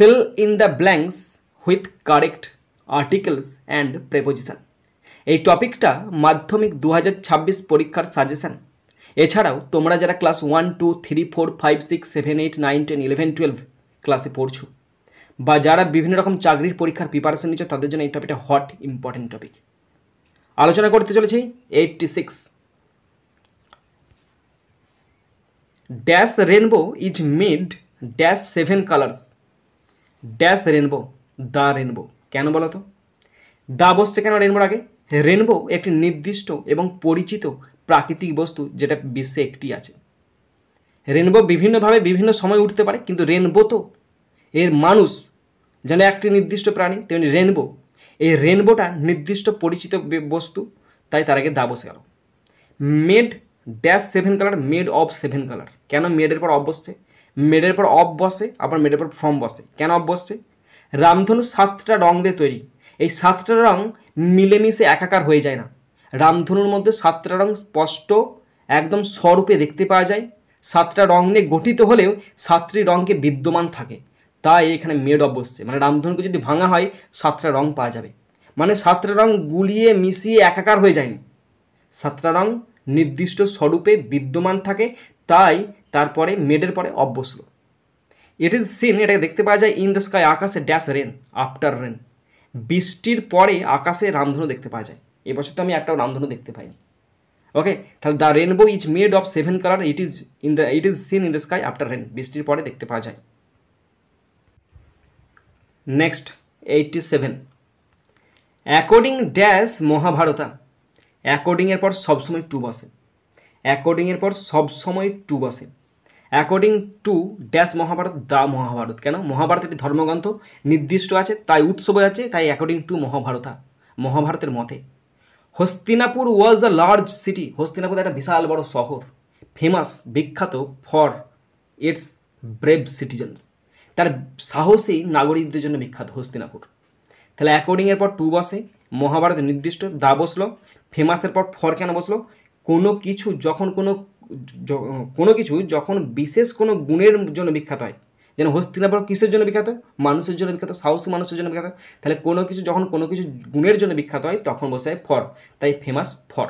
fill in the blanks with correct articles and preposition। এই টপিকটা মাধ্যমিক 2026 পরীক্ষার সাজেশন। এছাড়াও তোমরা যারা ক্লাস 1 2 3 4 5 6 7 8 9 10 11 12 ক্লাসে পড়ছো বা যারা বিভিন্ন রকম চাকরির পরীক্ষার প্রিপারেশন নিচ্ছ তাদের জন্য এই টপিকটা হট ইম্পর্টেন্ট টপিক। আলোচনা করতে চলেছি 86 dash rainbow is made dash 7 colours. Dash rainbow, the rainbow. কেন বলো তো দা বসছে কেন রেনবোর আগে? রেনবো একটি নির্দিষ্ট এবং পরিচিত প্রাকৃতিক বস্তু যেটা বিশ্বে একটি আছে। রেনবো বিভিন্নভাবে বিভিন্ন সময় উঠতে পারে, কিন্তু রেনবো তো এর মানুষ যেন একটি নির্দিষ্ট প্রাণী, তেমনি রেনবো এই রেনবোটা নির্দিষ্ট পরিচিত বস্তু, তাই তার আগে দা বসে গেল। Made dash 7 colour, made of 7 colour. কেন মেডের পর অফ বসছে? মেডের পর অফ বসে, আবার মেডের পর ফ্রম বসে। কেন অফ বসছে? রামধনু 7টা রং দিয়ে তৈরি। এই 7টা রং মিলেমিশে একাকার হয়ে যায় না। রামধনুর মধ্যে 7টা রং স্পষ্ট একদম স্বরূপে দেখতে পাওয়া যায়। 7টা রং নিয়ে গঠিত হলেও 7টি রঙকে বিদ্যমান থাকে, তাই এখানে মেড অফ বসছে। মানে রামধনুকে যদি ভাঙা হয় 7টা রং পাওয়া যাবে, মানে 7টা রং গুলিয়ে মিশিয়ে একাকার হয়ে যায়নি। 7টা রং নির্দিষ্ট স্বরূপে বিদ্যমান থাকে, তাই তারপরে মেডের পরে অফ বসলো। ইট ইজ সিন, এটাকে দেখতে পাওয়া যায় ইন দ্য স্কাই, আকাশে ড্যাশ রেন আফটার রেন। বৃষ্টির পরে আকাশে রামধনু দেখতে পাওয়া যায়। এবছর তো আমি একটাও রামধনু দেখতে পাইনি। ওকে, তাহলে the rainbow is made of 7 colour, it is seen in the sky after rain. বৃষ্টির পরে দেখতে পাওয়া যায়। Next 87 according dash Mahabharata. অ্যাকর্ডিংয়ের পর সবসময় টু বসে। অ্যাকর্ডিংয়ের পর সবসময় টু বসে। According to dash Mahabharata, the Mahabharata. কেন? মহাভারত একটি ধর্মগ্রন্থ, নির্দিষ্ট আছে, তাই উৎসব আছে, তাই অ্যাকর্ডিং টু মহাভারতা, মহাভারতের মতে। হস্তিনাপুর ওয়াজ আ লার্জ সিটি। হস্তিনাপুর একটা বিশাল বড় শহর, ফেমাস, বিখ্যাত ফর ইটস ব্রেভ সিটিজেন্স। তার সাহসী নাগরিকদের জন্য বিখ্যাত হস্তিনাপুর। তাহলে অ্যাকর্ডিংয়ের পর টু বসে, মহাভারতের নির্দিষ্ট, দা বসলো, ফেমাসের পর ফর কেন বসলো? কোনো কিছু যখন বিশেষ কোনো গুণের জন্য বিখ্যাত হয়, যেন হস্তিনাপুর কিসের জন্য বিখ্যাত? মানুষের জন্য বিখ্যাত, সাহসী মানুষের জন্য বিখ্যাত। তাহলে কোনো কিছু যখন কোনো কিছু গুণের জন্য বিখ্যাত হয় তখন বসে ফর, তাই ফেমাস ফর।